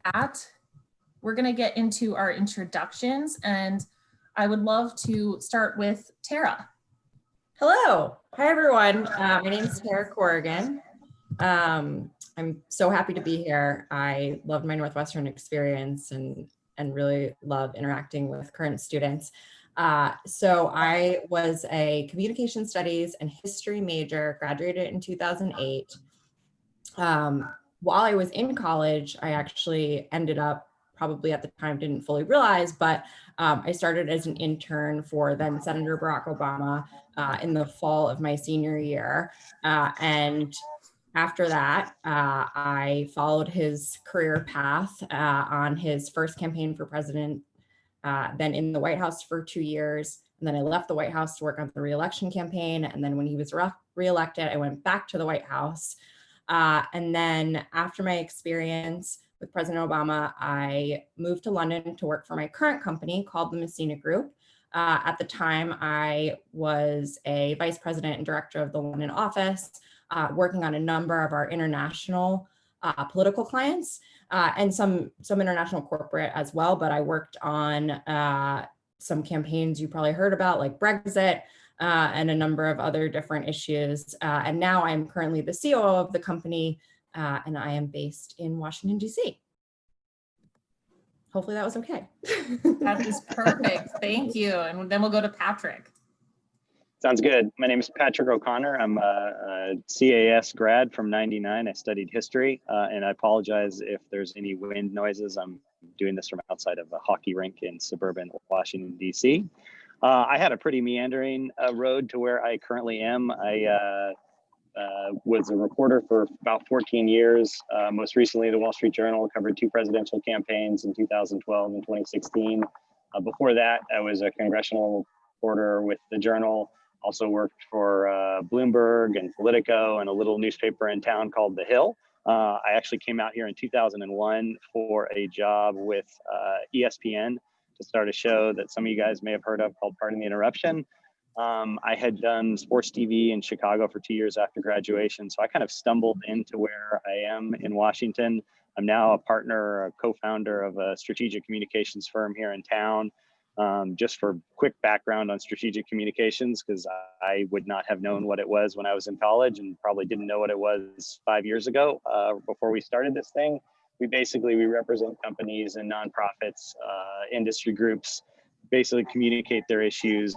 that, we're going to get into our introductions, and I would love to start with Tara. Hello. Hi, everyone. My name is Tara Corrigan. I'm so happy to be here. I loved my Northwestern experience and really love interacting with current students. So I was a communication studies and history major, graduated in 2008. While I was in college, I actually ended up, probably at the time didn't fully realize, but I started as an intern for then Senator Barack Obama in the fall of my senior year. And after that, I followed his career path on his first campaign for president, then in the White House for 2 years. And then I left the White House to work on the re-election campaign. And then when he was re-elected, I went back to the White House. And then after my experience with President Obama, I moved to London to work for my current company called the Messina Group. At the time, I was a vice president and director of the London office, working on a number of our international political clients and some international corporate as well. But I worked on some campaigns you probably heard about, like Brexit, and a number of other different issues. And now I'm currently the COO of the company, and I am based in Washington, D.C. Hopefully that was okay. That is perfect. Thank you. And then we'll go to Patrick. Sounds good. My name is Patrick O'Connor. I'm a CAS grad from '99. I studied history, and I apologize if there's any wind noises. I'm doing this from outside of a hockey rink in suburban Washington, D.C. I had a pretty meandering road to where I currently am. I was a reporter for about 14 years. Most recently, the Wall Street Journal, covered 2 presidential campaigns in 2012 and 2016. Before that, I was a congressional reporter with the Journal. Also worked for Bloomberg and Politico and a little newspaper in town called The Hill. I actually came out here in 2001 for a job with ESPN to start a show that some of you guys may have heard of called Pardon the Interruption. I had done sports TV in Chicago for 2 years after graduation. So I kind of stumbled into where I am in Washington. I'm now a partner, a co-founder of a strategic communications firm here in town. Just for quick background on strategic communications, because I would not have known what it was when I was in college and probably didn't know what it was 5 years ago before we started this thing. We represent companies and nonprofits, industry groups, basically communicate their issues.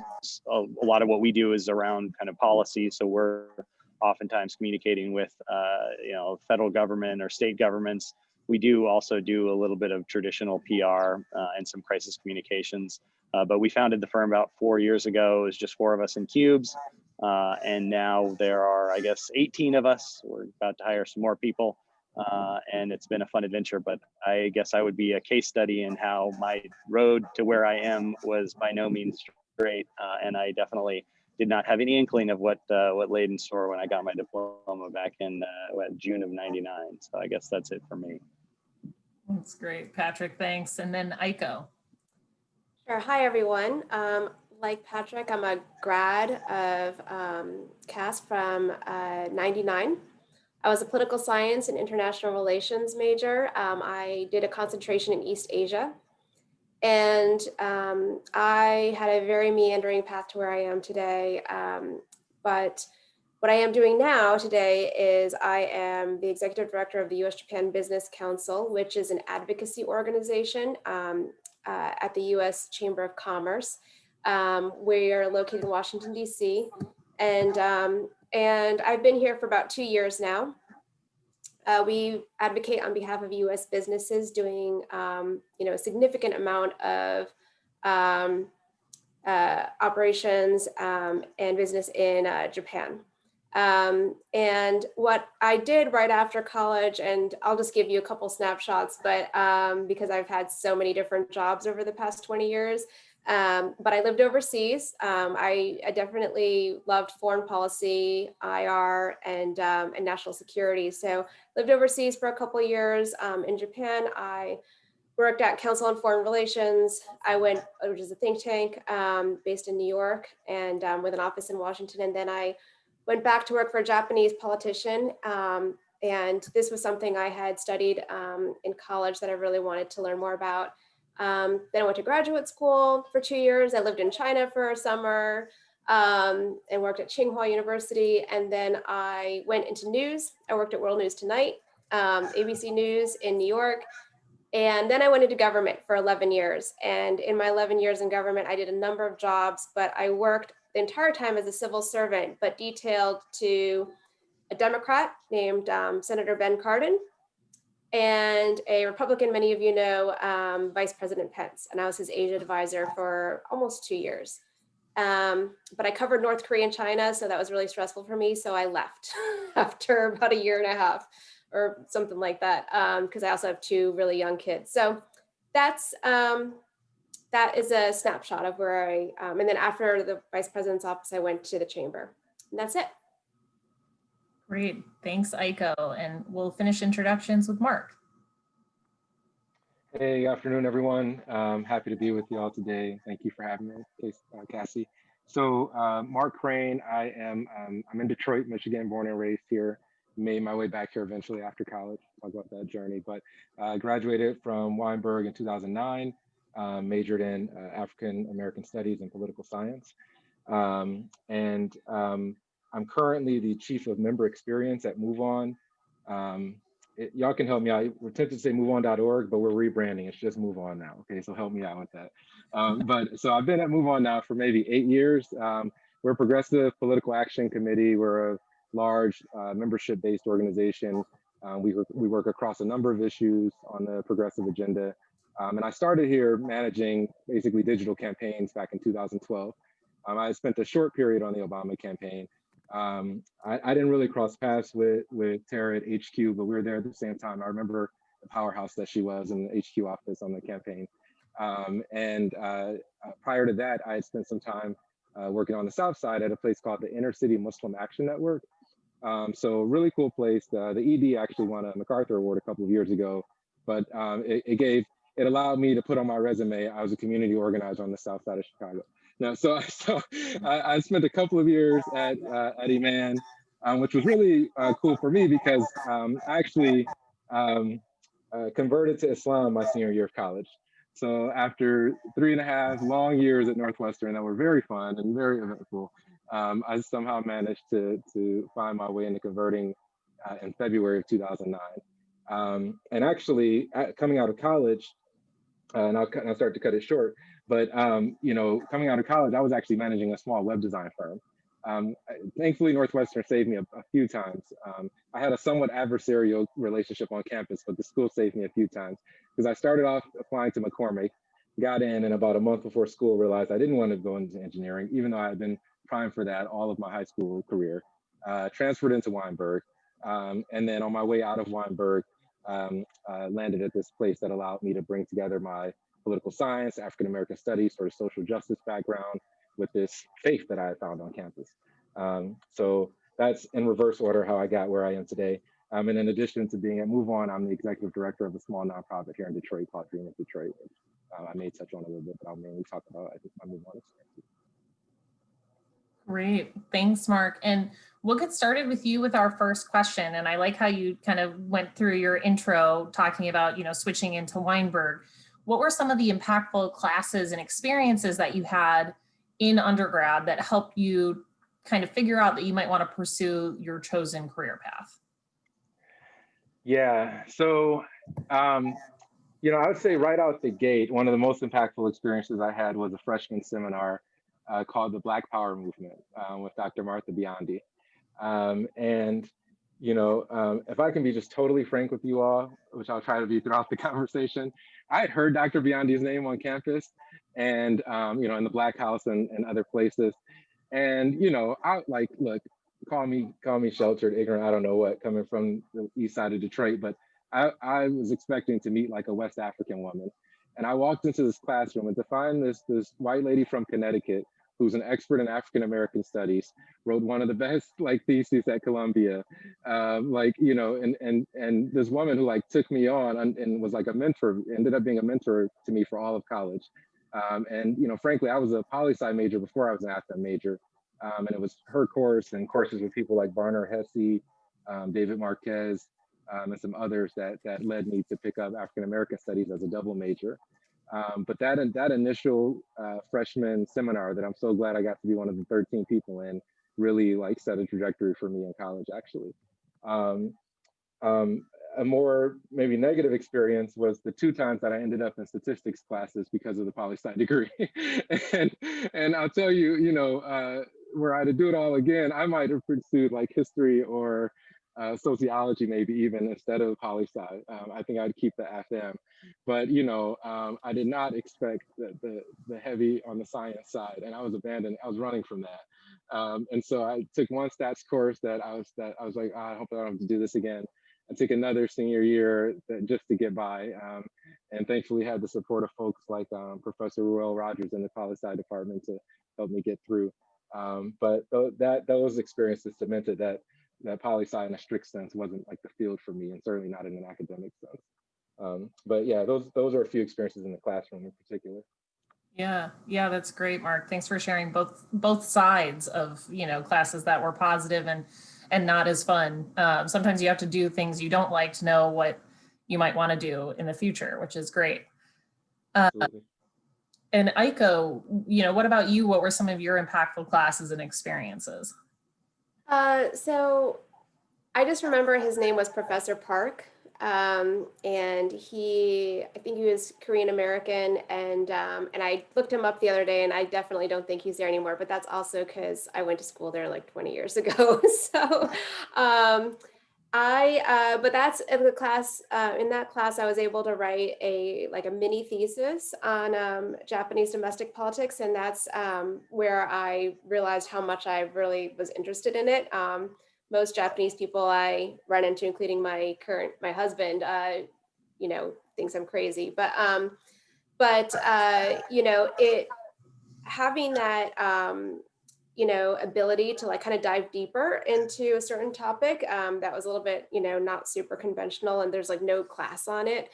A lot of what we do is around kind of policy. So we're oftentimes communicating with, federal government or state governments. We do also do a little bit of traditional PR and some crisis communications. But we founded the firm about 4 years ago. It was just 4 of us in cubes. And now there are, I guess, 18 of us. We're about to hire some more people. And it's been a fun adventure, but I guess I would be a case study in how my road to where I am was by no means straight. And I definitely did not have any inkling of what lay in store when I got my diploma back in June of '99. So I guess that's it for me. That's great, Patrick. Thanks. And then Aiko. Sure. Hi, everyone. Like Patrick, I'm a grad of CAS from '99. I was a political science and international relations major. I did a concentration in East Asia. And I had a very meandering path to where I am today. But what I am doing now today is I am the executive director of the U.S.-Japan Business Council, which is an advocacy organization at the U.S. Chamber of Commerce. We are located in Washington, D.C. And I've been here for about 2 years now. We advocate on behalf of U.S. businesses doing, a significant amount of operations and business in Japan. And what I did right after college, and I'll just give you a couple snapshots, but because I've had so many different jobs over the past 20 years, but I lived overseas. I definitely loved foreign policy, IR, and national security. So lived overseas for a couple of years. In Japan, I worked at Council on Foreign Relations. Which is a think tank based in New York and with an office in Washington. And then I went back to work for a Japanese politician And this was something I had studied in college that I really wanted to learn more about. Then I went to graduate school for 2 years. I lived in China for a summer and worked at Tsinghua University. And then I went into news. I worked at World News Tonight, ABC News in New York. And then I went into government for 11 years. And in my 11 years in government, I did a number of jobs, but I worked the entire time as a civil servant, but detailed to a Democrat named Senator Ben Cardin and a Republican, many of you know, Vice President Pence. And I was his Asia advisor for almost 2 years. But I covered North Korea and China, so that was really stressful for me. So I left after about a year and a half or something like that, because I also have 2 really young kids. So that's that is a snapshot of where I, and then after the vice president's office, I went to the chamber. And that's it. Great, thanks, Aiko. And we'll finish introductions with Mark. Hey, good afternoon, everyone. Happy to be with you all today. Thank you for having me, Cassie. So, Mark Crane, I'm in Detroit, Michigan, born and raised here. Made my way back here eventually after college. Talk about that journey, but graduated from Weinberg in 2009. Majored in African American Studies and Political Science, I'm currently the Chief of Member Experience at MoveOn. Y'all can help me out. We're tempted to say moveon.org, but we're rebranding. It's just MoveOn now. Okay, so help me out with that. But so I've been at MoveOn now for maybe 8 years. We're a progressive political action committee. We're a large membership-based organization. We work across a number of issues on the progressive agenda. And I started here managing basically digital campaigns back in 2012. I spent a short period on the Obama campaign. I didn't really cross paths with Tara at HQ, but we were there at the same time. I remember the powerhouse that she was in the HQ office on the campaign. Prior to that, I had spent some time working on the South Side at a place called the Inner City Muslim Action Network. So really cool place. The ED actually won a MacArthur Award a couple of years ago, but it allowed me to put on my resume, I was a community organizer on the South Side of Chicago. Now, so I spent a couple of years at Iman, which was really cool for me because I actually converted to Islam my senior year of college. So after 3.5 long years at Northwestern that were very fun and very eventful, I somehow managed to find my way into converting in February of 2009. And actually, coming out of college, and I'll start to cut it short, but coming out of college, I was actually managing a small web design firm. Thankfully, Northwestern saved me a few times. I had a somewhat adversarial relationship on campus, but the school saved me a few times because I started off applying to McCormick, got in, and about a month before school realized I didn't want to go into engineering, even though I had been primed for that all of my high school career. Transferred into Weinberg, and then on my way out of Weinberg, landed at this place that allowed me to bring together my political science, African American studies, sort of social justice background with this faith that I had found on campus. So that's in reverse order how I got where I am today. And in addition to being at MoveOn, I'm the executive director of a small nonprofit here in Detroit called Dream of Detroit, which I may touch on a little bit, but I'll mainly talk about, I think, my MoveOn experience. Great, thanks, Mark. And we'll get started with you with our first question. And I like how you kind of went through your intro talking about, switching into Weinberg. What were some of the impactful classes and experiences that you had in undergrad that helped you kind of figure out that you might want to pursue your chosen career path? Yeah, so, I would say right out the gate, one of the most impactful experiences I had was a freshman seminar called the Black Power Movement with Dr. Martha Biondi. If I can be just totally frank with you all, which I'll try to be throughout the conversation, I had heard Dr. Biondi's name on campus and, in the Black House and other places. And, I like, look, call me sheltered, ignorant, I don't know what, coming from the east side of Detroit, but I was expecting to meet like a West African woman. And I walked into this classroom and to find this white lady from Connecticut who's an expert in African American studies, wrote one of the best theses at Columbia, and this woman who took me on and was like a mentor, ended up being a mentor to me for all of college. Frankly, I was a poli-sci major before I was an AFM major, and it was her course and courses with people like Barner Hesse, David Marquez, and some others that led me to pick up African American studies as a double major. But that initial freshman seminar that I'm so glad I got to be one of the 13 people in really like set a trajectory for me in college, actually. A more maybe negative experience was the 2 times that I ended up in statistics classes because of the poli-sci degree. and I'll tell you, you know, were I to do it all again, I might have pursued like history or sociology, maybe even instead of poli-sci. I think I'd keep the FM. But you know, I did not expect the heavy on the science side, and I was running from that. And so I took one stats course that I was like, "Ah, I hope I don't have to do this again. I took another senior year just to get by, and thankfully had the support of folks like Professor Ruel Rogers in the poli-sci department to help me get through. But those experiences cemented that poli-sci in a strict sense wasn't like the field for me, and certainly not in an academic sense. But yeah, those are a few experiences in the classroom in particular. Yeah, that's great, Mark. Thanks for sharing both sides of, you know, classes that were positive and not as fun. Sometimes you have to do things you don't like to know what you might want to do in the future, which is great. Absolutely. And Aiko, you know, what about you? What were some of your impactful classes and experiences? So I just remember his name was Professor Park. And I think he was Korean American, and I looked him up the other day, and I definitely don't think he's there anymore, but that's also because I went to school there like 20 years ago. So, but that's in the class, in that class, I was able to write a mini thesis on Japanese domestic politics. And that's where I realized how much I really was interested in it. Most Japanese people I run into, including my husband, you know, thinks I'm crazy, but you know, having that, you know, ability to like kind of dive deeper into a certain topic that was a little bit, you know, not super conventional, and there's like no class on it,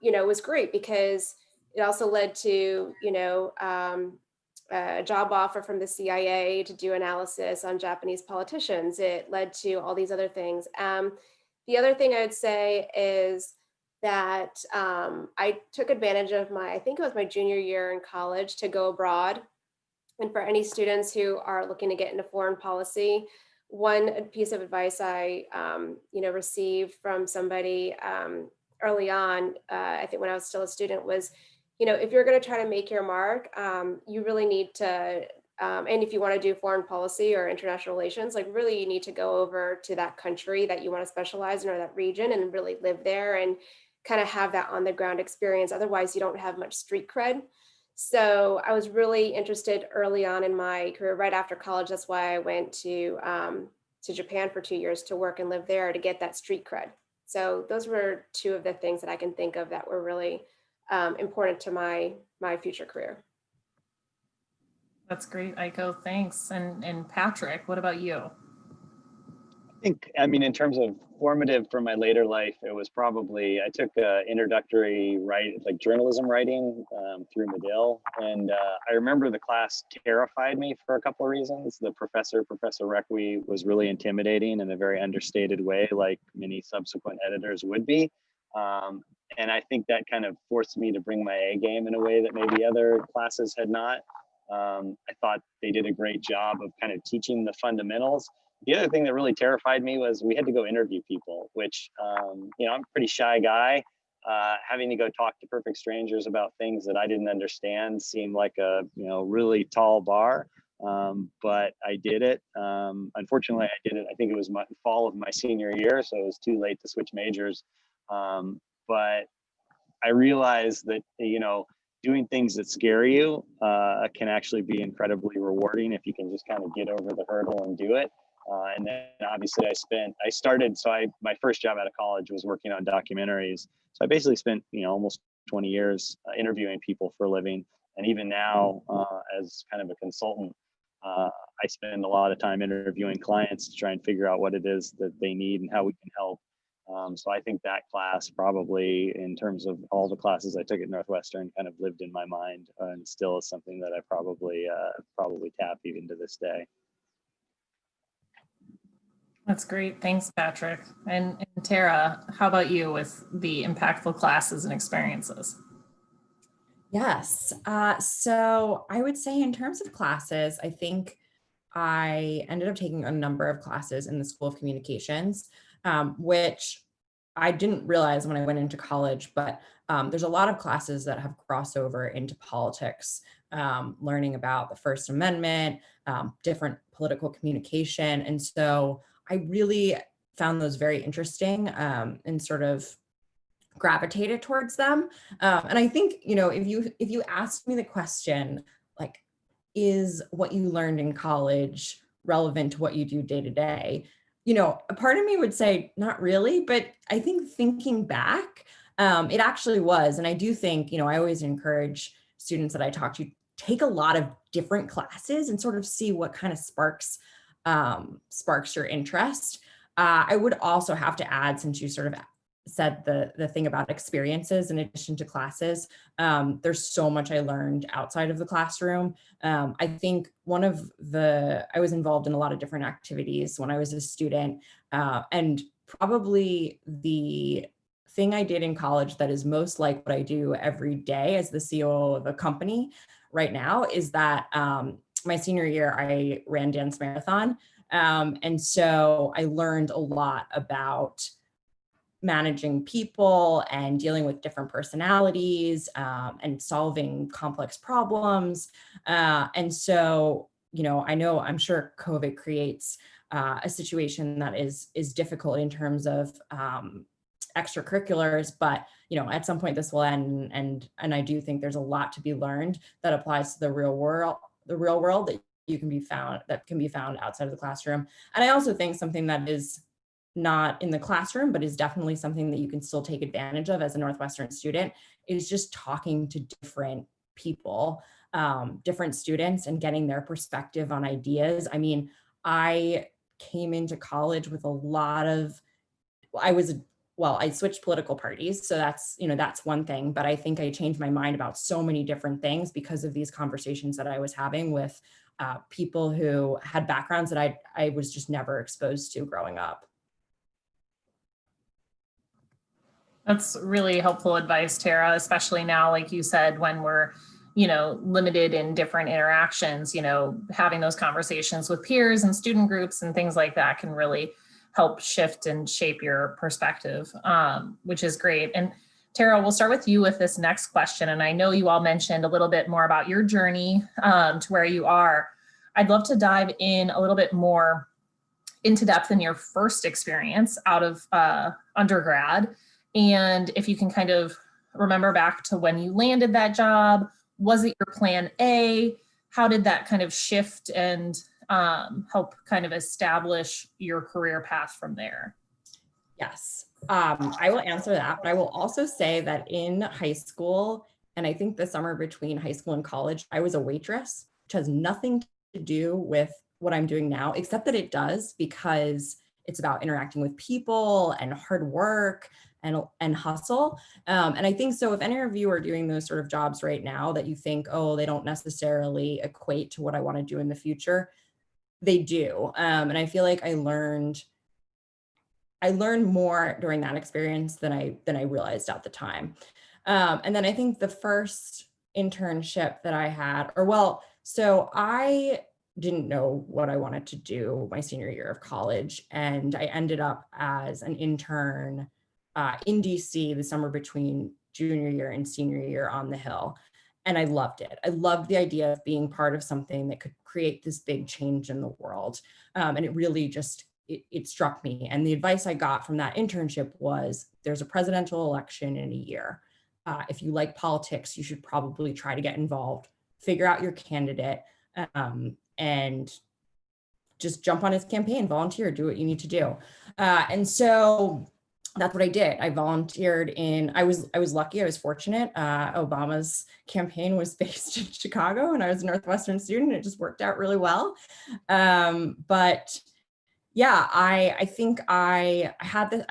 you know, was great because it also led to, you know, a job offer from the CIA to do analysis on Japanese politicians. It led to all these other things. The other thing I would say is that I took advantage of I think it was my junior year in college, to go abroad. And for any students who are looking to get into foreign policy, one piece of advice I you know, received from somebody early on, I think when I was still a student, was, you know, if you're going to try to make your mark, you really need to, and if you want to do foreign policy or international relations, like really you need to go over to that country that you want to specialize in, or that region, and really live there and kind of have that on the ground experience. Otherwise, you don't have much street cred. So I was really interested early on in my career, right after college. That's why I went to Japan for 2 years to work and live there, to get that street cred. So those were two of the things that I can think of that were really important to my future career. That's great, Aiko. Thanks. And Patrick, what about you? I mean, in terms of formative for my later life, it was probably, I took introductory journalism writing through Medill. And I remember the class terrified me for a couple of reasons. The Professor Requi, was really intimidating in a very understated way, like many subsequent editors would be. And I think that kind of forced me to bring my A game in a way that maybe other classes had not. I thought they did a great job of kind of teaching the fundamentals. The other thing that really terrified me was we had to go interview people, which, you know, I'm a pretty shy guy. Having to go talk to perfect strangers about things that I didn't understand seemed like a, you know, really tall bar. But I did it. Unfortunately, I did it. I think it was my fall of my senior year, so it was too late to switch majors. But I realized that, you know, doing things that scare you can actually be incredibly rewarding if you can just kind of get over the hurdle and do it. And then obviously my first job out of college was working on documentaries. So I basically spent, you know, almost 20 years interviewing people for a living. And even now, as kind of a consultant, I spend a lot of time interviewing clients to try and figure out what it is that they need and how we can help. So I think that class probably, in terms of all the classes I took at Northwestern, kind of lived in my mind, and still is something that I probably tap even to this day. That's great. Thanks, Patrick. And Tara, how about you with the impactful classes and experiences? Yes. So I would say in terms of classes, I think I ended up taking a number of classes in the School of Communications, which I didn't realize when I went into college, but there's a lot of classes that have crossover into politics, learning about the First Amendment, different political communication. And so I really found those very interesting, and sort of gravitated towards them. And I think, if you ask me the question, like, is what you learned in college relevant to what you do day to day? A part of me would say not really, but I think thinking back, it actually was. And I do think, I always encourage students that I talk to take a lot of different classes and sort of see what kind of sparks your interest. I would also have to add, since you sort of said the thing about experiences in addition to classes, there's so much I learned outside of the classroom. I think I was involved in a lot of different activities when I was a student, and probably the thing I did in college that is most like what I do every day as the CEO of a company right now is that my senior year, I ran dance marathon. And so I learned a lot about managing people and dealing with different personalities, and solving complex problems. And so, I'm sure COVID creates a situation that is difficult in terms of extracurriculars, but at some point this will end, and I do think there's a lot to be learned that applies to the real world that can be found outside of the classroom. And I also think something that is not in the classroom, but is definitely something that you can still take advantage of as a Northwestern student, is just talking to different people, different students, and getting their perspective on ideas. I mean, I came into college with a lot of, I switched political parties. So that's one thing, but I think I changed my mind about so many different things because of these conversations that I was having with people who had backgrounds that I was just never exposed to growing up. That's really helpful advice, Tara, especially now, like you said, when we're, limited in different interactions, having those conversations with peers and student groups and things like that can really help shift and shape your perspective, which is great. And Tara, we'll start with you with this next question. And I know you all mentioned a little bit more about your journey to where you are. I'd love to dive in a little bit more into depth in your first experience out of undergrad. And if you can kind of remember back to when you landed that job, was it your plan A? How did that kind of shift and help kind of establish your career path from there? Yes, I will answer that, but I will also say that in high school, and I think the summer between high school and college, I was a waitress, which has nothing to do with what I'm doing now, except that it does, because it's about interacting with people and hard work and hustle. And I think so if any of you are doing those sort of jobs right now that you think, oh, they don't necessarily equate to what I want to do in the future, they do. And I feel like I learned more during that experience than I realized at the time. And then I think the first internship that I had, so I didn't know what I wanted to do my senior year of college. And I ended up as an intern in DC the summer between junior year and senior year on the Hill. And I loved it. I loved the idea of being part of something that could create this big change in the world. And it really just, it struck me. And the advice I got from that internship was, there's a presidential election in a year. If you like politics, you should probably try to get involved, figure out your candidate, and just jump on his campaign, volunteer, do what you need to do. And so that's what I did. I volunteered I was lucky, I was fortunate. Obama's campaign was based in Chicago and I was a Northwestern student. It just worked out really well. But yeah, I think I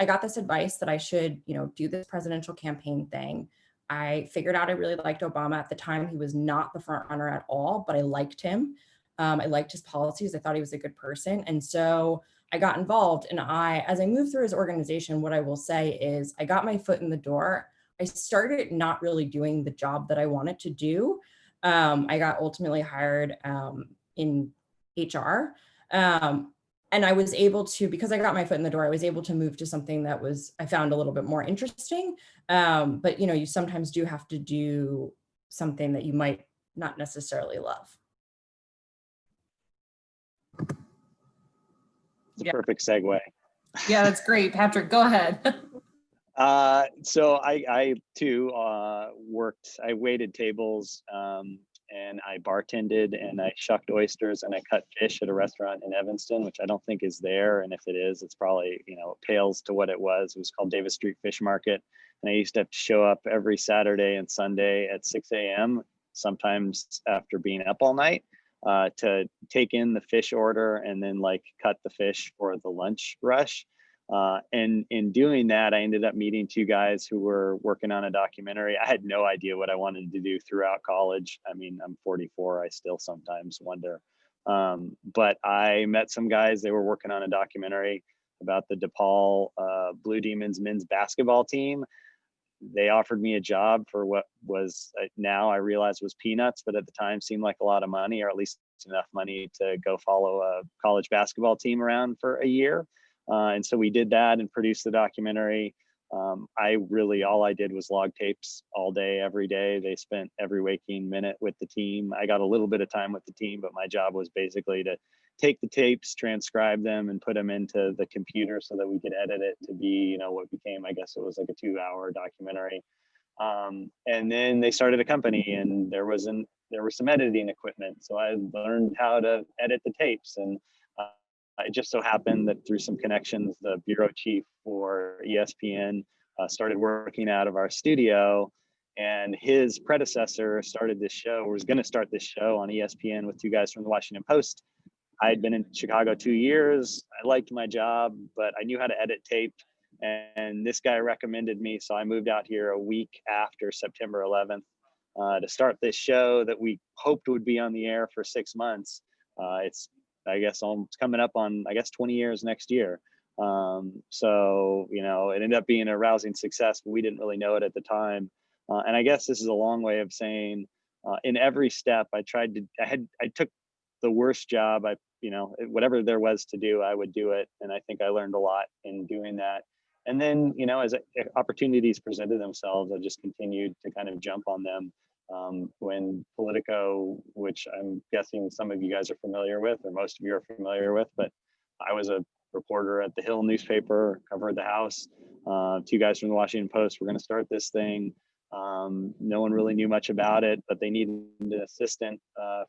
got this advice that I should, do this presidential campaign thing. I figured out I really liked Obama at the time. He was not the front runner at all, but I liked him. I liked his policies. I thought he was a good person. And so I got involved, and as I moved through his organization, what I will say is I got my foot in the door. I started not really doing the job that I wanted to do. I got ultimately hired in HR. And I was able to, because I got my foot in the door, I was able to move to something that I found a little bit more interesting. But you sometimes do have to do something that you might not necessarily love. It's a perfect segue. Yeah, that's great. Patrick, go ahead. So I too I waited tables and I bartended and I shucked oysters and I cut fish at a restaurant in Evanston, which I don't think is there. And if it is, it's probably, pales to what it was. It was called Davis Street Fish Market. And I used to have to show up every Saturday and Sunday at 6 a.m., sometimes after being up all night, to take in the fish order and then cut the fish for the lunch rush. And in doing that, I ended up meeting two guys who were working on a documentary. I had no idea what I wanted to do throughout college. I mean, I'm 44. I still sometimes wonder. But I met some guys. They were working on a documentary about the DePaul Blue Demons men's basketball team. They offered me a job for what was now I realize was peanuts, but at the time seemed like a lot of money, or at least enough money to go follow a college basketball team around for a year. And so we did that and produced the documentary. All I did was log tapes all day, every day. They spent every waking minute with the team. I got a little bit of time with the team, but my job was basically to take the tapes, transcribe them, and put them into the computer so that we could edit it to be, what became, I guess it was like a 2-hour documentary. And then they started a company, and there was some editing equipment. So I learned how to edit the tapes, and it just so happened that through some connections, the bureau chief for ESPN started working out of our studio, and his predecessor was going to start this show on ESPN with two guys from the Washington Post. I had been in Chicago 2 years. I liked my job, but I knew how to edit tape, and this guy recommended me. So I moved out here a week after September 11th to start this show that we hoped would be on the air for 6 months. It's coming up on 20 years next year. So it ended up being a rousing success, but we didn't really know it at the time. And I guess this is a long way of saying, in every step, I took the worst job. Whatever there was to do, I would do it. And I think I learned a lot in doing that. And then, as opportunities presented themselves, I just continued to kind of jump on them. When Politico, which I'm guessing some of you guys are familiar with, or most of you are familiar with, but I was a reporter at the Hill newspaper, covered the House. Two guys from the Washington Post were going to start this thing. No one really knew much about it, but they needed an assistant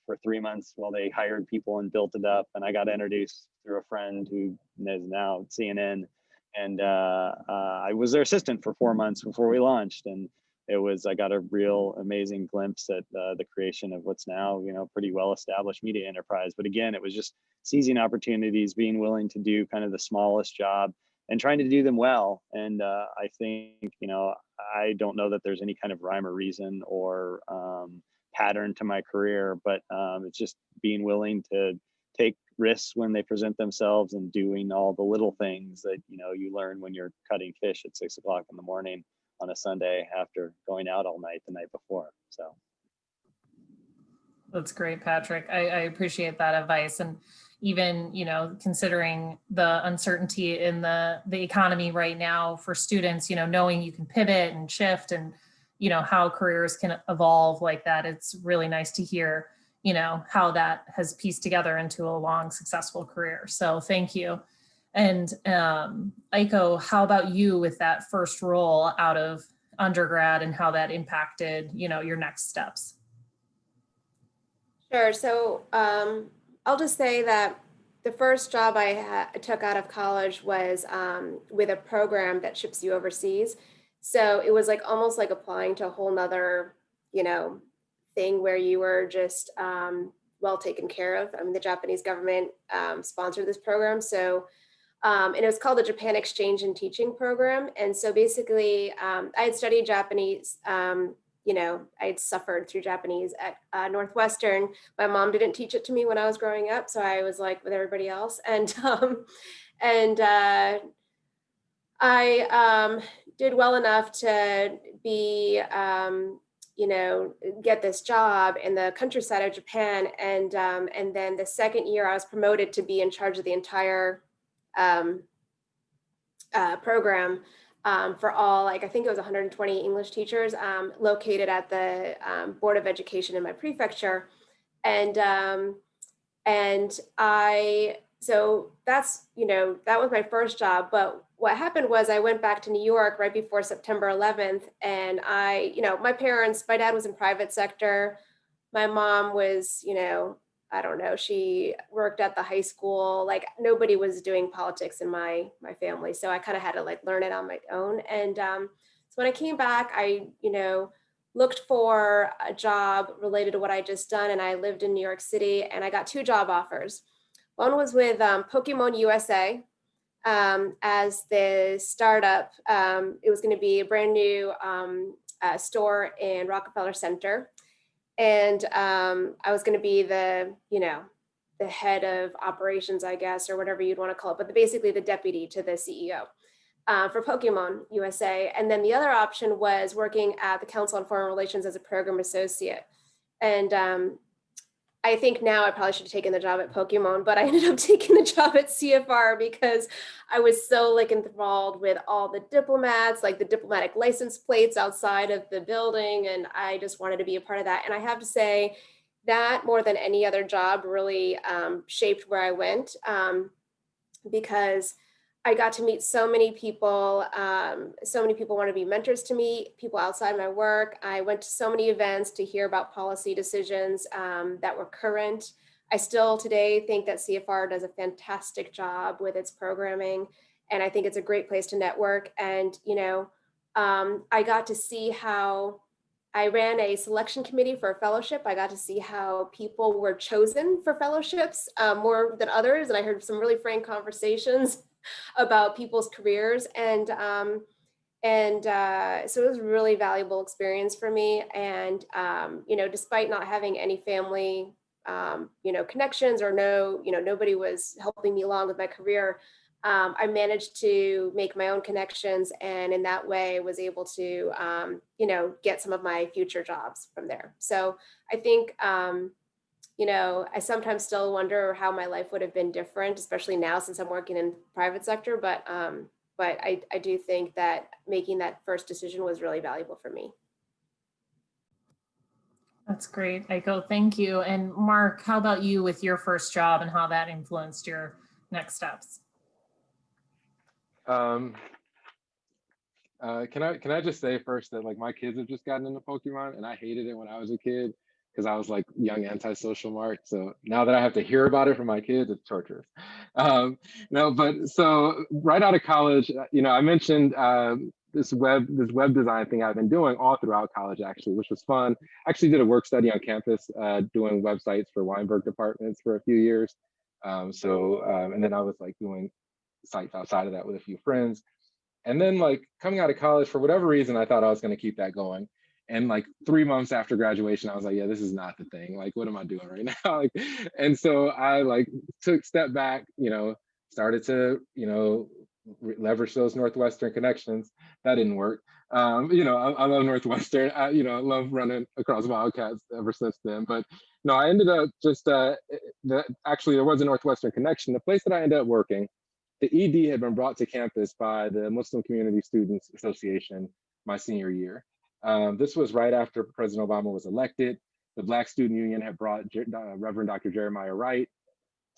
for 3 months while they hired people and built it up. And I got introduced through a friend who is now at CNN. And I was their assistant for 4 months before we launched. And I got a real amazing glimpse at the creation of what's now, pretty well-established media enterprise. But again, it was just seizing opportunities, being willing to do kind of the smallest job and trying to do them well. And I think, I don't know that there's any kind of rhyme or reason or pattern to my career, but it's just being willing to take risks when they present themselves and doing all the little things that, you learn when you're cutting fish at 6 o'clock in the morning on a Sunday after going out all night the night before. So. That's great, Patrick. I appreciate that advice. And even, considering the uncertainty in the economy right now for students, knowing you can pivot and shift and, how careers can evolve like that. It's really nice to hear, how that has pieced together into a long, successful career. So thank you. And Aiko, how about you with that first role out of undergrad and how that impacted, your next steps? Sure. So I'll just say that the first job I took out of college was with a program that ships you overseas. So it was almost like applying to a whole nother, thing where you were just well taken care of. I mean, the Japanese government sponsored this program. So, and it was called the Japan Exchange and Teaching Program. And so basically I had studied Japanese, I had suffered through Japanese at Northwestern. My mom didn't teach it to me when I was growing up. So I was like with everybody else. And And I did well enough to be, get this job in the countryside of Japan. And then the second year I was promoted to be in charge of the entire program for all, like, I think it was 120 English teachers located at the Board of Education in my prefecture. And so that's, that was my first job. But what happened was I went back to New York right before September 11th. And my dad was in private sector. My mom was, I don't know, she worked at the high school. Like, nobody was doing politics in my family. So I kind of had to like learn it on my own. And so when I came back, I, looked for a job related to what I just done. And I lived in New York City, and I got 2 job offers. One was with Pokemon USA as the startup. It was going to be a brand new store in Rockefeller Center. And I was going to be the head of operations, I guess, or whatever you'd want to call it, but basically the deputy to the CEO for Pokemon USA. And then the other option was working at the Council on Foreign Relations as a program associate. And I think now I probably should have taken the job at Pokemon, but I ended up taking the job at CFR because I was so like enthralled with all the diplomats, like the diplomatic license plates outside of the building. And I just wanted to be a part of that. And I have to say that more than any other job really shaped where I went because I got to meet so many people. So many people want to be mentors to me, people outside my work. I went to so many events to hear about policy decisions that were current. I still today think that CFR does a fantastic job with its programming. And I think it's a great place to network. And, I got to see how I ran a selection committee for a fellowship. I got to see how people were chosen for fellowships more than others. And I heard some really frank conversations about people's careers. And so it was a really valuable experience for me. And, despite not having any family, connections or nobody was helping me along with my career, I managed to make my own connections, and in that way was able to, get some of my future jobs from there. So I think, I sometimes still wonder how my life would have been different, especially now since I'm working in private sector. But I do think that making that first decision was really valuable for me. That's great, Aiko. Thank you. And Mark, how about you with your first job and how that influenced your next steps? Can I just say first that like my kids have just gotten into Pokemon, and I hated it when I was a kid because I was like young antisocial Mark. So now that I have to hear about it from my kids, it's torturous. No, but so right out of college, I mentioned this web design thing I've been doing all throughout college actually, which was fun. I actually did a work study on campus doing websites for Weinberg departments for a few years. And then I was like doing sites outside of that with a few friends. And then like coming out of college, for whatever reason, I thought I was going to keep that going. And like 3 months after graduation, I was like, yeah, this is not the thing. Like, what am I doing right now? And so I like took a step back, started to, leverage those Northwestern connections. That didn't work. I love Northwestern. I love running across Wildcats ever since then. But no, I ended up just, actually there was a Northwestern connection. The place that I ended up working, the ED had been brought to campus by the Muslim Community Students Association my senior year. This was right after President Obama was elected. The Black Student Union had brought Reverend Dr. Jeremiah Wright,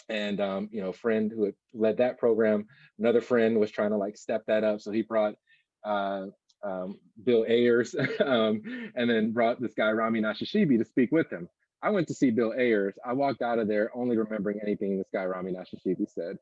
and a friend who had led that program. Another friend was trying to like step that up, so he brought Bill Ayers, and then brought this guy Rami Nashashibi to speak with him. I went to see Bill Ayers. I walked out of there only remembering anything this guy Rami Nashashibi said.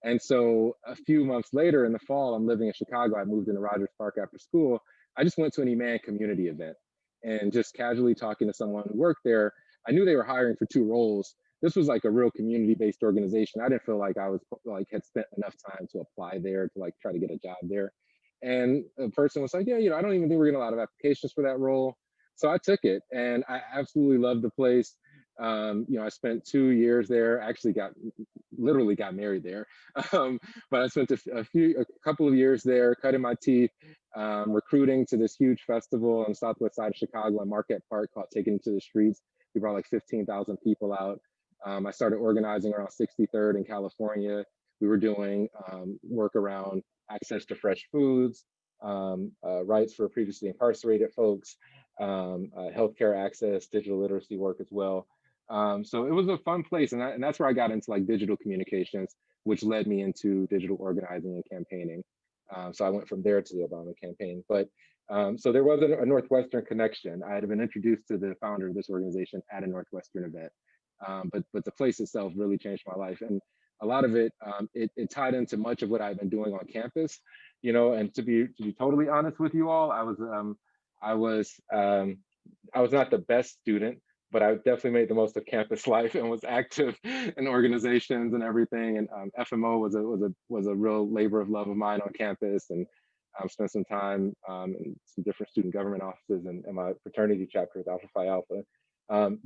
And so a few months later in the fall, I'm living in Chicago. I moved into Rogers Park after school. I just went to an Eman community event and just casually talking to someone who worked there. I knew they were hiring for 2 roles. This was like a real community-based organization. I didn't feel like I was like had spent enough time to apply there to like try to get a job there. And the person was like, yeah, I don't even think we're getting a lot of applications for that role. So I took it, and I absolutely loved the place. I spent 2 years there. Actually, literally got married there. But I spent a couple of years there, cutting my teeth, recruiting to this huge festival on the southwest side of Chicago in Marquette Park called Taking to the Streets. We brought like 15,000 people out. I started organizing around 63rd in California. We were doing work around access to fresh foods, rights for previously incarcerated folks, healthcare access, digital literacy work as well. So it was a fun place, and that's where I got into like digital communications, which led me into digital organizing and campaigning. So I went from there to the Obama campaign. But so there was a Northwestern connection. I had been introduced to the founder of this organization at a Northwestern event, but the place itself really changed my life, and a lot of it it tied into much of what I've been doing on campus. And to be totally honest with you all, I was not the best student, but I definitely made the most of campus life and was active in organizations and everything. And FMO was a real labor of love of mine on campus, and spent some time in some different student government offices and my fraternity chapter with Alpha Phi Alpha.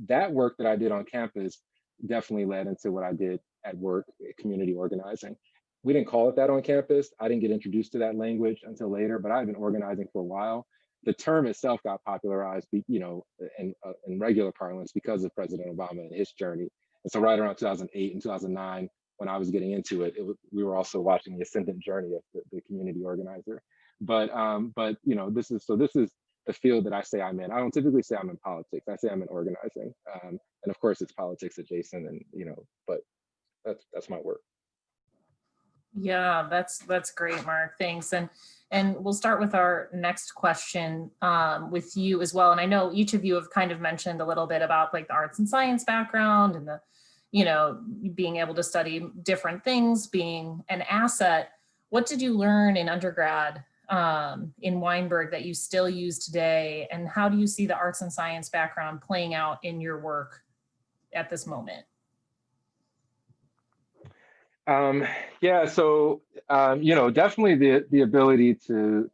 That work that I did on campus definitely led into what I did at work, community organizing. We didn't call it that on campus. I didn't get introduced to that language until later, but I've been organizing for a while. The term itself got popularized, in regular parlance because of President Obama and his journey. And so right around 2008 and 2009, when I was getting into it, we were also watching the ascendant journey of the community organizer. But this is the field that I say I'm in. I don't typically say I'm in politics. I say I'm in organizing, and of course it's politics adjacent, and but that's my work. Yeah, that's great, Mark. Thanks. And we'll start with our next question with you as well. And I know each of you have kind of mentioned a little bit about like the arts and science background and the, being able to study different things, being an asset. What did you learn in undergrad in Weinberg that you still use today? And how do you see the arts and science background playing out in your work at this moment? Yeah, so definitely the ability to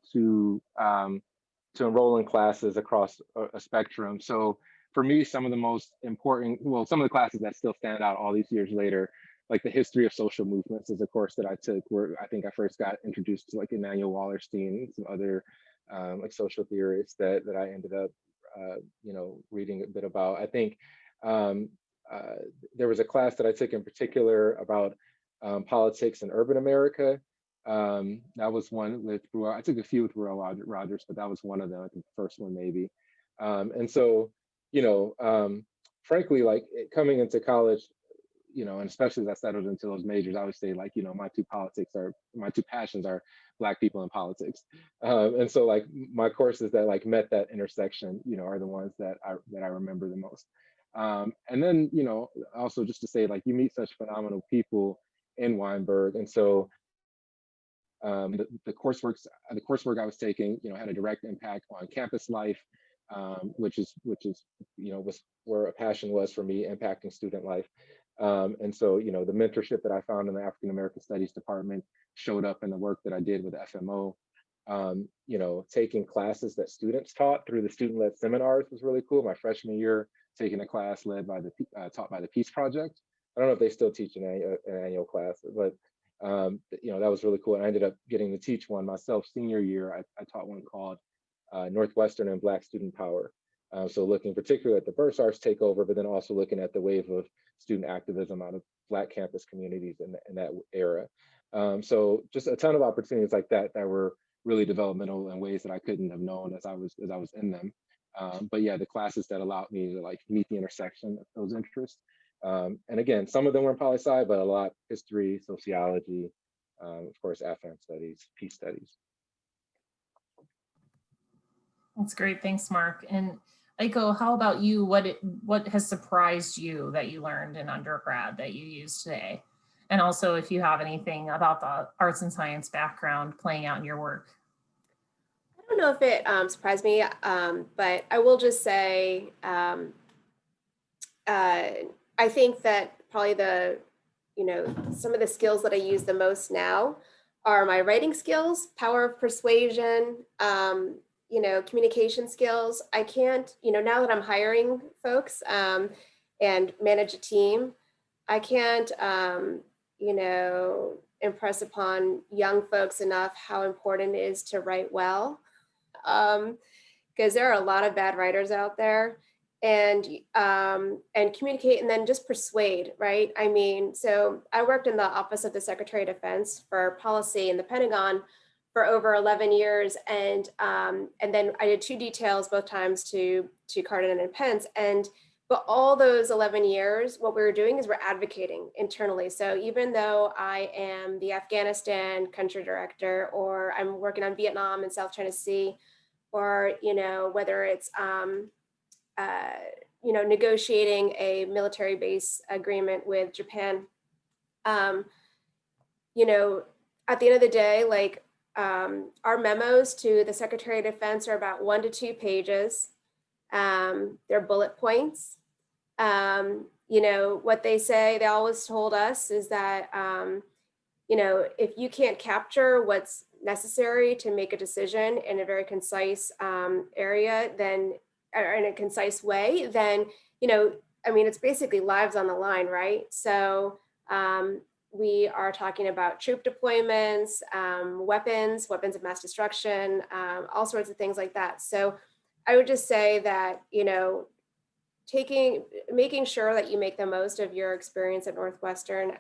enroll in classes across a spectrum. So for me, some of the most important, some of the classes that still stand out all these years later, like the history of social movements is a course that I took where I think I first got introduced to like Emanuel Wallerstein and some other like social theorists that I ended up reading a bit about. I think there was a class that I took in particular about politics in urban America. That was one with I took a few with Ruel Rogers, but that was one of them. I think the first one maybe. And so, frankly, like coming into college, and especially as I settled into those majors, I would say like, my two passions are Black people and politics. And so like my courses that like met that intersection, are the ones that I remember the most. And then, also just to say like, you meet such phenomenal people in Weinberg. And so the coursework I was taking, had a direct impact on campus life, which is was where a passion was for me, impacting student life. And so, the mentorship that I found in the African American Studies department showed up in the work that I did with FMO. Taking classes that students taught through the student-led seminars was really cool. My freshman year, taking a class taught by the Peace Project. I don't know if they still teach an annual class, but that was really cool. And I ended up getting to teach one myself senior year. I taught one called Northwestern and Black Student Power. So looking particularly at the Bursars takeover, but then also looking at the wave of student activism out of Black campus communities in that era. So just a ton of opportunities like that were really developmental in ways that I couldn't have known as I was in them. But yeah, the classes that allowed me to like meet the intersection of those interests. And again, some of them were in poli-sci, but a lot history, sociology, of course, Afghan studies, peace studies. That's great. Thanks, Mark. And Aiko, how about you? What has surprised you that you learned in undergrad that you use today? And also if you have anything about the arts and science background playing out in your work. I don't know if it surprised me, but I will just say, I think that probably some of the skills that I use the most now are my writing skills, power of persuasion, communication skills. I can't, now that I'm hiring folks, and manage a team. I can't, you know, impress upon young folks enough how important it is to write well, because there are a lot of bad writers out there, and communicate and then just persuade, right? I mean, so I worked in the Office of the Secretary of Defense for policy in the Pentagon for over 11 years, and then I did 2 details both times to Corrigan and Pence, but all those 11 years, what we were doing is we're advocating internally. So even though I am the Afghanistan country director, or I'm working on Vietnam and South China Sea, or, you know, whether it's, you know, negotiating a military base agreement with Japan, you know, at the end of the day, like, our memos to the Secretary of Defense are about 1 to 2 pages. They're bullet points. You know, what they say, they always told us is that, you know, if you can't capture what's necessary to make a decision in a very concise area, then, or in a concise way, then, you know, I mean, it's basically lives on the line, right? So we are talking about troop deployments, weapons of mass destruction, all sorts of things like that. So I would just say that, you know, making sure that you make the most of your experience at Northwestern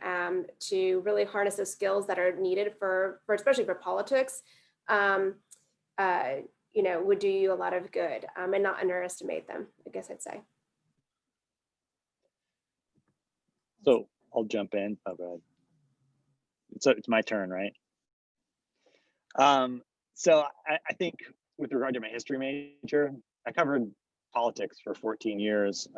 to really harness the skills that are needed for especially for politics, you know, would do you a lot of good, and not underestimate them, I guess I'd say. So I'll jump in. Oh, go ahead. It's my turn, right? So I think with regard to my history major, I covered politics for 14 years.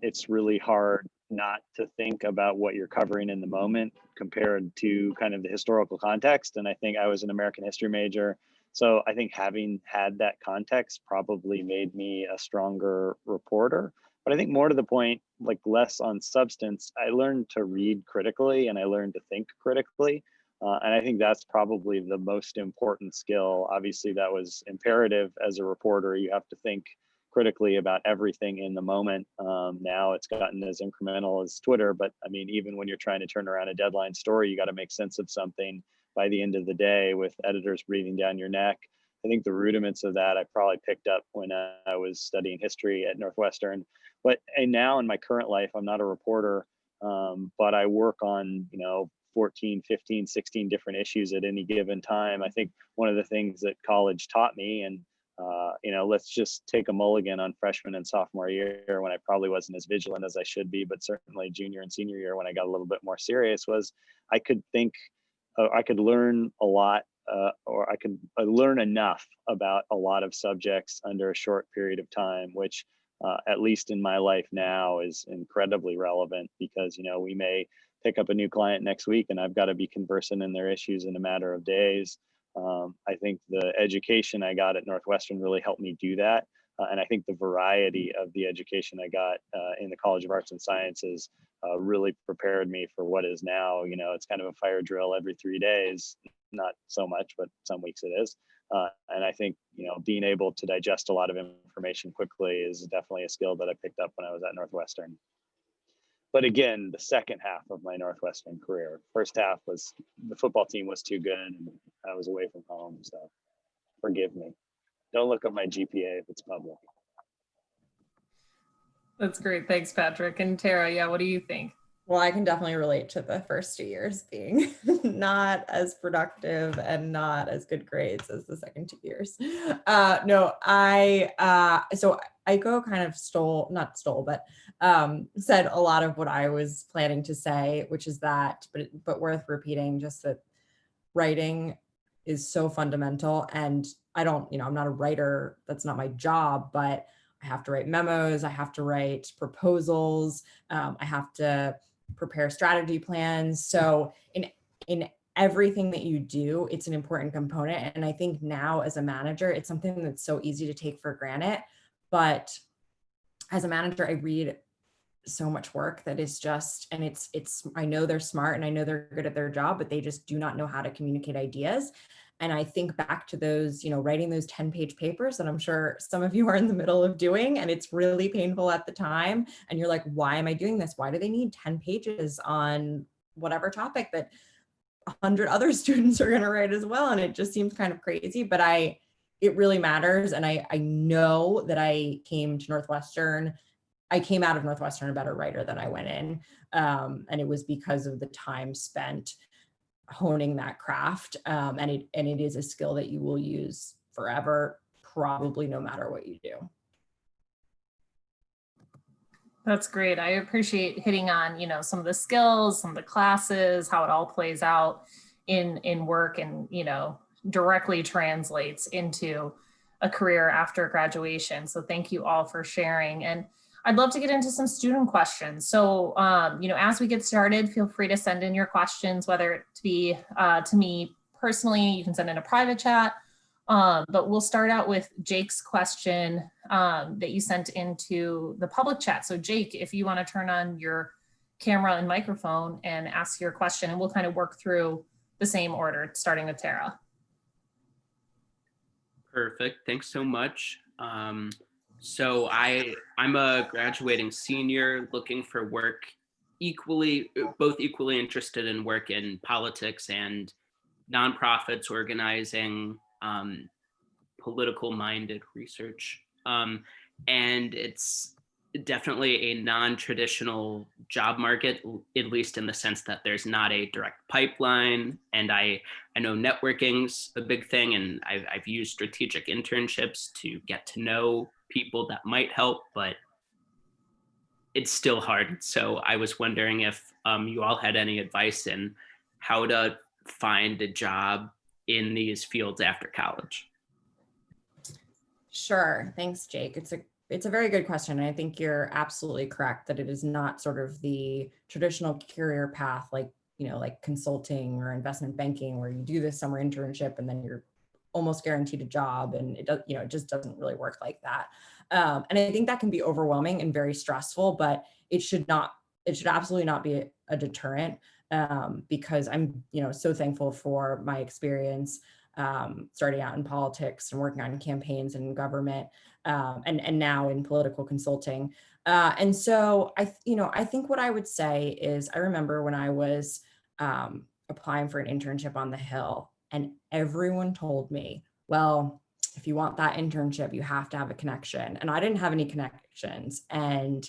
It's really hard not to think about what you're covering in the moment compared to kind of the historical context. And I think I was an American history major. So I think having had that context probably made me a stronger reporter. But I think more to the point, like less on substance, I learned to read critically and I learned to think critically. And I think that's probably the most important skill. Obviously, that was imperative as a reporter. You have to think critically about everything in the moment. Now it's gotten as incremental as Twitter, but I mean, even when you're trying to turn around a deadline story, you got to make sense of something by the end of the day with editors breathing down your neck. I think the rudiments of that I probably picked up when I was studying history at Northwestern. But now in my current life, I'm not a reporter, but I work on, 14, 15, 16 different issues at any given time. I think one of the things that college taught me, and let's just take a mulligan on freshman and sophomore year when I probably wasn't as vigilant as I should be, but certainly junior and senior year when I got a little bit more serious, was I could think, I could learn a lot, or I could learn enough about a lot of subjects under a short period of time, which at least in my life now is incredibly relevant because, we may pick up a new client next week and I've got to be conversant in their issues in a matter of days. I think the education I got at Northwestern really helped me do that. And I think the variety of the education I got in the College of Arts and Sciences really prepared me for what is now, it's kind of a fire drill every 3 days, not so much, but some weeks it is. And I think, being able to digest a lot of information quickly is definitely a skill that I picked up when I was at Northwestern. But again, the second half of my Northwestern career, first half was the football team was too good and I was away from home. So forgive me. Don't look up my GPA if it's public. That's great. Thanks, Patrick. And Tara, yeah, what do you think? Well, I can definitely relate to the first 2 years being not as productive and not as good grades as the second 2 years. So Aiko kind of said a lot of what I was planning to say, which is that, but worth repeating, just that writing is so fundamental. And I'm not a writer, that's not my job, but I have to write memos, I have to write proposals, I have to prepare strategy plans. So in everything that you do, it's an important component. And I think now as a manager, it's something that's so easy to take for granted. But as a manager, I read so much work that is just, and I know they're smart and I know they're good at their job, but they just do not know how to communicate ideas. And I think back to those, writing those 10-page papers that I'm sure some of you are in the middle of doing, and it's really painful at the time. And you're like, why am I doing this? Why do they need 10 pages on whatever topic that 100 other students are going to write as well? And it just seems kind of crazy, but it really matters. And I know that I came out of Northwestern a better writer than I went in. And it was because of the time spent honing that craft. And it is a skill that you will use forever, probably no matter what you do. That's great. I appreciate hitting on, some of the skills, some of the classes, how it all plays out in work and, directly translates into a career after graduation. So thank you all for sharing. And I'd love to get into some student questions. So, as we get started, feel free to send in your questions, whether it be to me personally, you can send in a private chat. But we'll start out with Jake's question that you sent into the public chat. So Jake, if you want to turn on your camera and microphone and ask your question, and we'll kind of work through the same order, starting with Tara. Perfect. Thanks so much. So I'm a graduating senior looking for work, both equally interested in work in politics and nonprofits, organizing, political-minded research. And it's definitely a non-traditional job market, at least in the sense that there's not a direct pipeline. And I know networking's a big thing, and I've used strategic internships to get to know people that might help, but it's still hard. So I was wondering if you all had any advice in how to find a job in these fields after college. Sure. Thanks, Jake. It's a very good question. And I think you're absolutely correct that it is not sort of the traditional career path, like consulting or investment banking, where you do this summer internship and then you're almost guaranteed a job. And it just doesn't really work like that. And I think that can be overwhelming and very stressful, but it should absolutely not be a deterrent, because I'm, so thankful for my experience starting out in politics and working on campaigns and government, and now in political consulting. And so I think what I would say is, I remember when I was applying for an internship on the Hill, and everyone told me, well, if you want that internship, you have to have a connection. And I didn't have any connections. And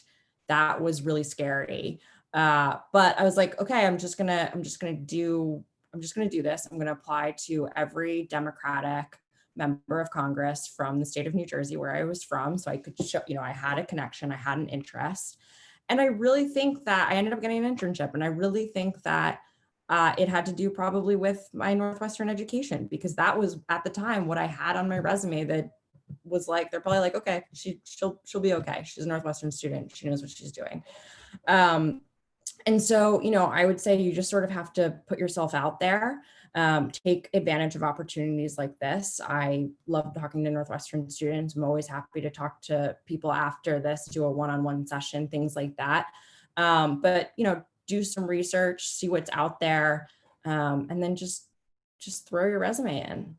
that was really scary. But I was like, okay, I'm just gonna do this. I'm going to apply to every Democratic member of Congress from the state of New Jersey, where I was from. So I could show, I had a connection, I had an interest. And I really think that I ended up getting an internship. And I really think that it had to do probably with my Northwestern education, because that was at the time what I had on my resume that was like, they're probably like, okay, she'll be okay. She's a Northwestern student. She knows what she's doing. And so, I would say you just sort of have to put yourself out there, take advantage of opportunities like this. I love talking to Northwestern students. I'm always happy to talk to people after this, do a one-on-one session, things like that. But, do some research, see what's out there, and then just throw your resume in.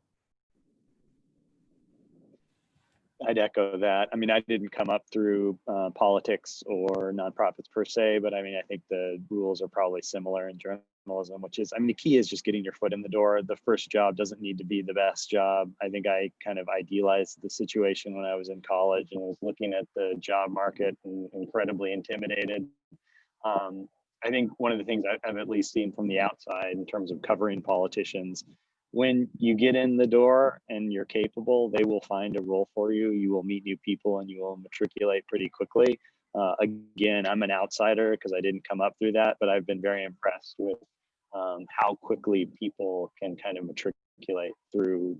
I'd echo that. I mean, I didn't come up through politics or nonprofits per se, but I mean, I think the rules are probably similar in journalism, which is, the key is just getting your foot in the door. The first job doesn't need to be the best job. I think I kind of idealized the situation when I was in college and was looking at the job market and incredibly intimidated. I think one of the things I've at least seen from the outside in terms of covering politicians, when you get in the door and you're capable, they will find a role for you. You will meet new people and you will matriculate pretty quickly. Again, I'm an outsider because I didn't come up through that, but I've been very impressed with how quickly people can kind of matriculate through,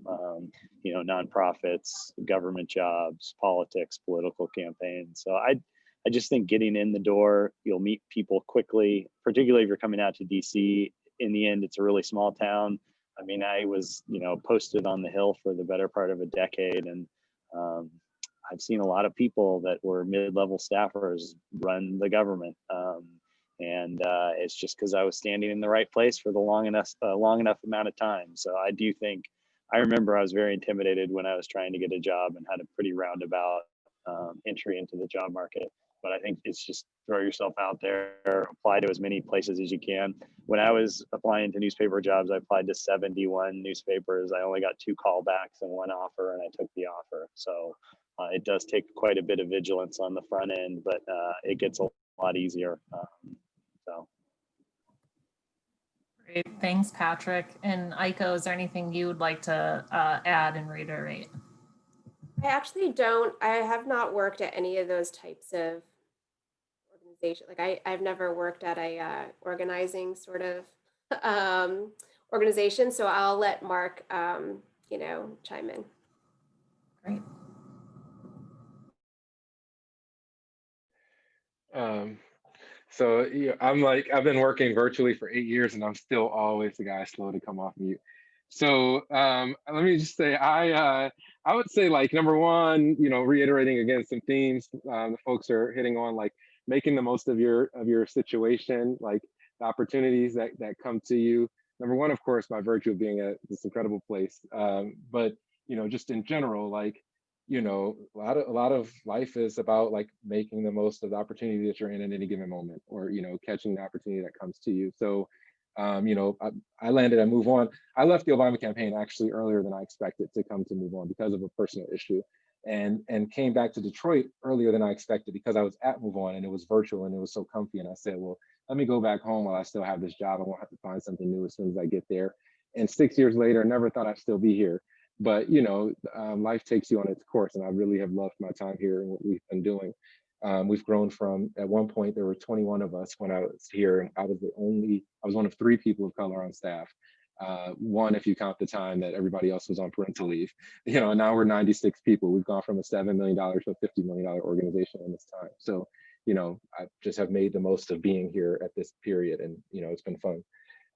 nonprofits, government jobs, politics, political campaigns. So I just think getting in the door, you'll meet people quickly, particularly if you're coming out to DC. In the end, it's a really small town. I mean, I was, posted on the Hill for the better part of a decade, and I've seen a lot of people that were mid-level staffers run the government. And it's just because I was standing in the right place for the long enough amount of time. So I do think, I remember I was very intimidated when I was trying to get a job and had a pretty roundabout entry into the job market. But I think it's just throw yourself out there, apply to as many places as you can. When I was applying to newspaper jobs, I applied to 71 newspapers. I only got 2 callbacks and 1 offer, and I took the offer. So it does take quite a bit of vigilance on the front end, but it gets a lot easier. So. Great, thanks, Patrick. And Aiko, is there anything you would like to add and reiterate? I actually don't. I have not worked at any of those types of organization. Like I've never worked at a organizing sort of organization. So I'll let Mark, you know, chime in. Great. So yeah, I've been working virtually for 8 years, and I'm still always the guy slow to come off mute. So let me just say, I would say, like, number one, you know, reiterating again some themes the folks are hitting on, like making the most of your situation, like the opportunities that come to you. Number one, of course, by virtue of being at this incredible place, but you know, just in general, like, you know, a lot of life is about like making the most of the opportunity that you're in at any given moment, or you know, catching the opportunity that comes to you. So you know, I landed at Move On. I left the Obama campaign actually earlier than I expected to come to Move On because of a personal issue, and came back to Detroit earlier than I expected because I was at Move On and it was virtual and it was so comfy. And I said, well, let me go back home while I still have this job. I won't have to find something new as soon as I get there. And 6 years later, never thought I'd still be here. But you know, life takes you on its course, and I really have loved my time here and what we've been doing. We've grown from, at one point, there were 21 of us when I was here, and I was one of 3 people of color on staff. One, if you count the time that everybody else was on parental leave. You know, and now we're 96 people. We've gone from a $7 million to a $50 million organization in this time. So, you know, I just have made the most of being here at this period, and, you know, it's been fun.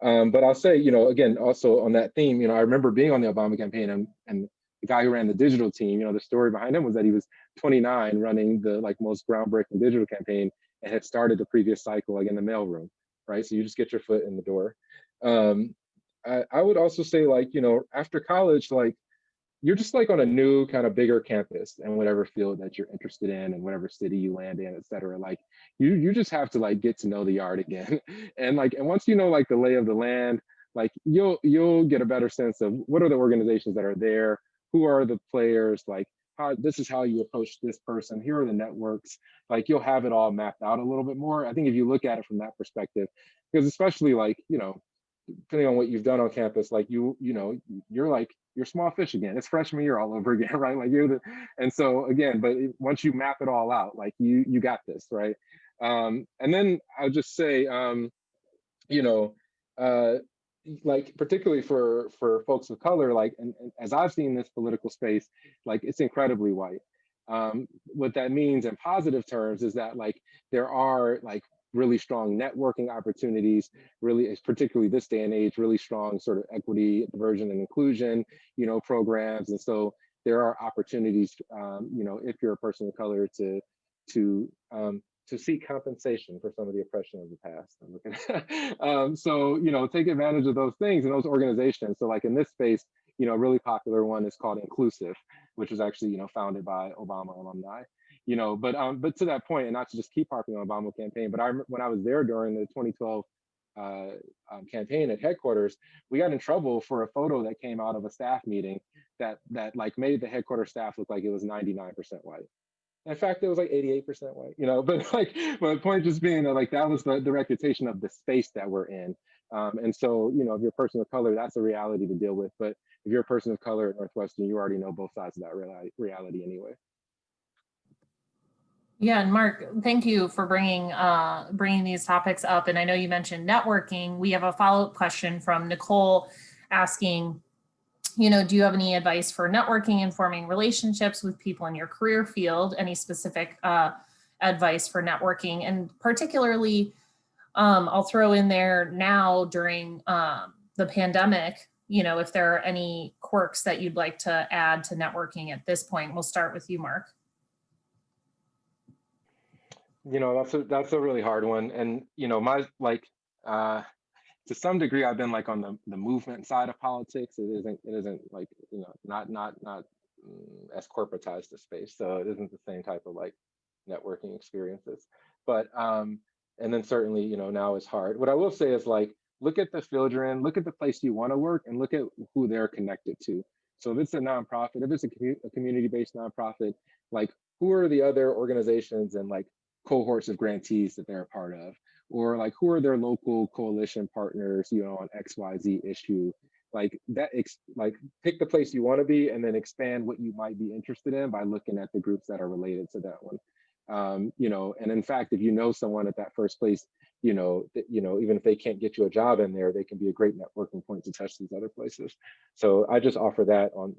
But I'll say, you know, again, also on that theme, you know, I remember being on the Obama campaign, and the guy who ran the digital team, you know, the story behind him was that he was 29 running the like most groundbreaking digital campaign and had started the previous cycle like in the mailroom, right? So you just get your foot in the door. I would also say, like, you know, after college, like, you're just like on a new kind of bigger campus and whatever field that you're interested in and whatever city you land in, et cetera. Like you just have to like get to know the yard again. And once you know like the lay of the land, like you'll get a better sense of what are the organizations that are there, who are the players, like this is how you approach this person, here are the networks, like you'll have it all mapped out a little bit more. I think if you look at it from that perspective, because especially like, you know, depending on what you've done on campus, like you know, you're small fish again. It's freshman year all over again, right? Like and so again, but once you map it all out, like you got this, right? And then I'll just say, you know, like particularly for folks of color, like, and as I've seen this political space, like it's incredibly white. What that means in positive terms is that like there are like really strong networking opportunities, really, particularly this day and age, really strong sort of equity, diversion, and inclusion, you know, programs. And so there are opportunities, you know, if you're a person of color to seek compensation for some of the oppression of the past. So, you know, take advantage of those things and those organizations. So like in this space, you know, a really popular one is called Inclusive, which was actually, you know, founded by Obama alumni. You know, but to that point, and not to just keep harping on Obama campaign, but when I was there during the 2012 campaign at headquarters, we got in trouble for a photo that came out of a staff meeting that like made the headquarters staff look like it was 99% white. In fact, it was like 88% white, you know, but like, my point just being that like that was the reputation of the space that we're in. And so, you know, if you're a person of color, that's a reality to deal with. But if you're a person of color at Northwestern, you already know both sides of that reality anyway. Yeah, and Mark, thank you for bringing these topics up. And I know you mentioned networking. We have a follow-up question from Nicole asking, you know, do you have any advice for networking and forming relationships with people in your career field? Any specific advice for networking? And particularly, I'll throw in there now during the pandemic, you know, if there are any quirks that you'd like to add to networking at this point. We'll start with you, Mark. That's a really hard one. And my uh to some degree I've been like on the movement side of politics. It isn't like, not as corporatized a space. So it isn't the same type of like networking experiences. But and then certainly, now it's hard. What I will say is like, look at the field you're in, look at the place you want to work, and look at who they're connected to. So if it's a nonprofit, if it's a community-based nonprofit, like who are the other organizations and like cohorts of grantees that they're a part of? Or like who are their local coalition partners, on XYZ issue? Like that, like pick the place you want to be and then expand what you might be interested in by looking at the groups that are related to that one. And in fact, if you know someone at that first place, even if they can't get you a job in there, they can be a great networking point to touch these other places. So I just offer that on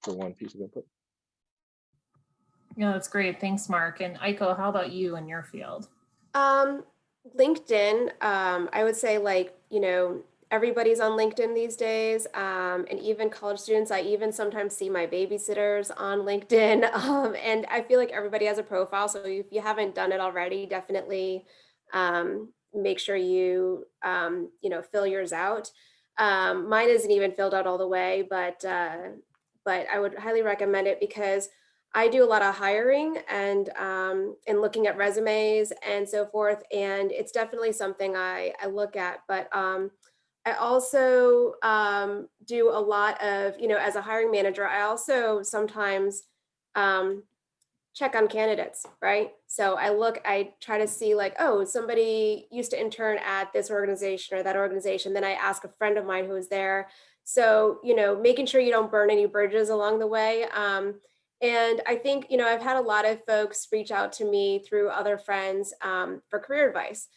for one piece of input. Yeah, that's great. Thanks, Mark. And Aiko, how about you in your field? LinkedIn, I would say everybody's on LinkedIn these days, and even college students. I even sometimes see my babysitters on LinkedIn, and I feel like everybody has a profile. So if you haven't done it already, definitely make sure you fill yours out. Mine isn't even filled out all the way, but I would highly recommend it because I do a lot of hiring and looking at resumes and so forth, and it's definitely something I look at. But I also do a lot of, as a hiring manager, I also sometimes check on candidates, right? So I try to see like, oh, somebody used to intern at this organization or that organization. Then I ask a friend of mine who was there. So, making sure you don't burn any bridges along the way. And I think, I've had a lot of folks reach out to me through other friends for career advice.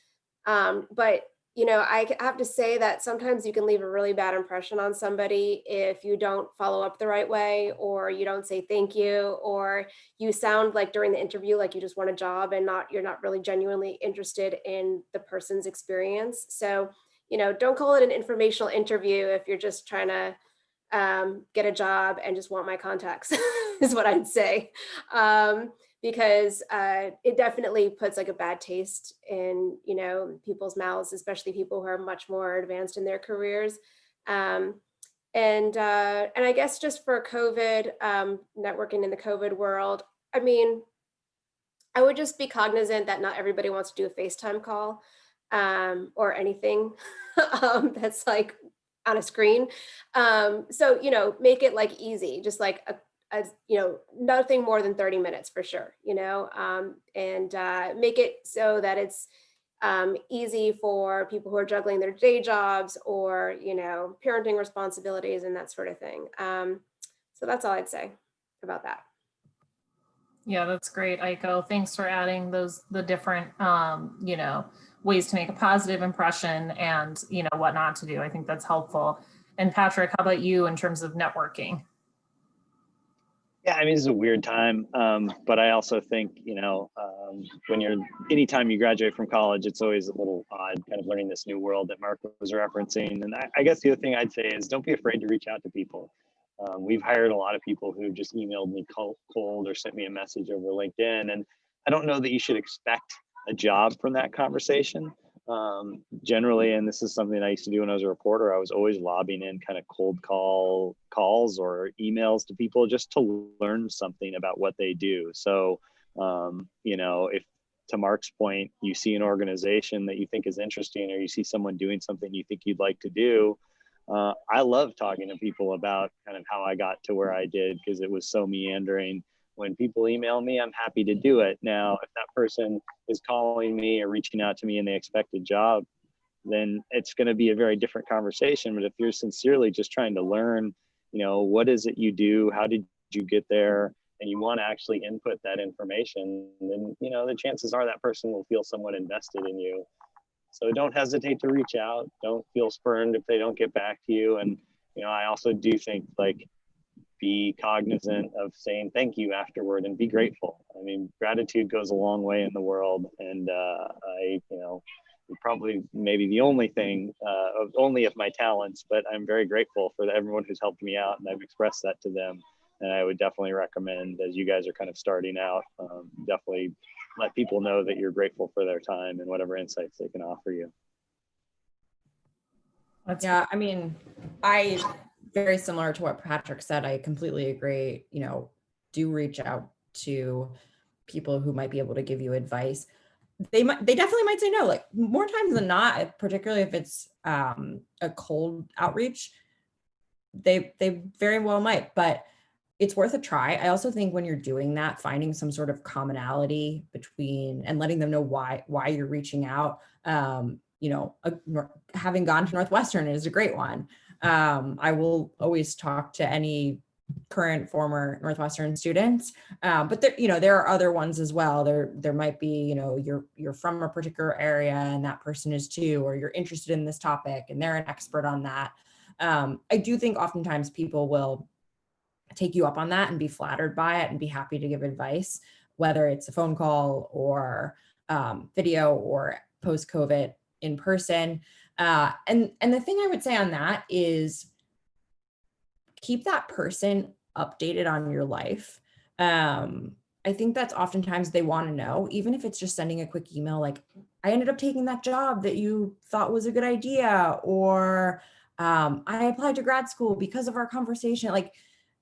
But I have to say that sometimes you can leave a really bad impression on somebody if you don't follow up the right way, or you don't say thank you, or you sound like during the interview like you just want a job and you're not really genuinely interested in the person's experience. So, don't call it an informational interview if you're just trying to get a job and just want my contacts is what I'd say. Because it definitely puts like a bad taste in, people's mouths, especially people who are much more advanced in their careers. And I guess just for COVID, networking in the COVID world, I mean, I would just be cognizant that not everybody wants to do a FaceTime call or anything that's like on a screen. So, make it like easy, just like nothing more than 30 minutes for sure, and make it so that it's easy for people who are juggling their day jobs or, parenting responsibilities and that sort of thing. So that's all I'd say about that. Yeah, that's great, Aiko. Thanks for adding the different, ways to make a positive impression and, what not to do. I think that's helpful. And Patrick, how about you in terms of networking? Yeah, I mean, this is a weird time, but I also think, anytime you graduate from college, it's always a little odd kind of learning this new world that Mark was referencing. And I guess the other thing I'd say is don't be afraid to reach out to people. We've hired a lot of people who just emailed me cold or sent me a message over LinkedIn. And I don't know that you should expect a job from that conversation. Generally, and this is something I used to do when I was a reporter, I was always lobbing in kind of cold calls or emails to people just to learn something about what they do. So, if to Mark's point, you see an organization that you think is interesting, or you see someone doing something you think you'd like to do, I love talking to people about kind of how I got to where I did, because it was so meandering. When people email me, I'm happy to do it. Now, if that person is calling me or reaching out to me and they expect a job, then it's going to be a very different conversation. But if you're sincerely just trying to learn, what is it you do? How did you get there? And you want to actually input that information, then, the chances are that person will feel somewhat invested in you. So don't hesitate to reach out. Don't feel spurned if they don't get back to you. And, I also do think be cognizant of saying thank you afterward and be grateful. I mean, gratitude goes a long way in the world. And probably maybe the only thing, only of my talents, but I'm very grateful for everyone who's helped me out, and I've expressed that to them. And I would definitely recommend, as you guys are kind of starting out, definitely let people know that you're grateful for their time and whatever insights they can offer you. Yeah, I mean, very similar to what Patrick said, I completely agree. You know, do reach out to people who might be able to give you advice. They definitely might say no, like more times than not, particularly if it's a cold outreach, they very well might, but it's worth a try. I also think when you're doing that, finding some sort of commonality between and letting them know why you're reaching out. You know, having gone to Northwestern is a great one. I will always talk to any current former Northwestern students, but there, you know, there are other ones as well. There might be, you know, you're from a particular area and that person is too, or you're interested in this topic and they're an expert on that. I do think oftentimes people will take you up on that and be flattered by it and be happy to give advice, whether it's a phone call or video or post-COVID in person. And the thing I would say on that is keep that person updated on your life. I think that's oftentimes they want to know, even if it's just sending a quick email, like, I ended up taking that job that you thought was a good idea, or I applied to grad school because of our conversation. Like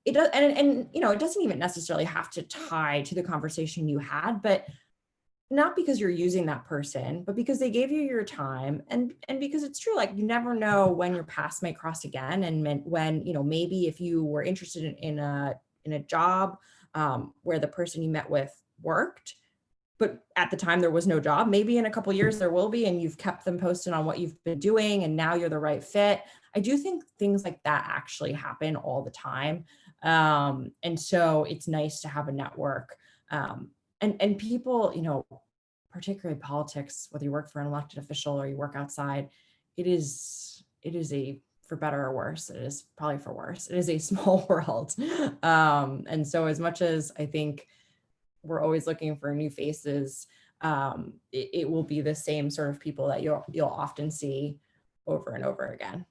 it does, and you know, it doesn't even necessarily have to tie to the conversation you had, but not because you're using that person, but because they gave you your time, and because it's true, like you never know when your paths might cross again, and when, you know, maybe if you were interested in a job where the person you met with worked, but at the time there was no job, maybe in a couple of years there will be, and you've kept them posted on what you've been doing and now you're the right fit. I do think things like that actually happen all the time. And so it's nice to have a network. And people, you know, particularly politics, whether you work for an elected official or you work outside, it is a, for better or worse, it is probably for worse, it is a small world. And so as much as I think we're always looking for new faces, it will be the same sort of people that you'll often see over and over again.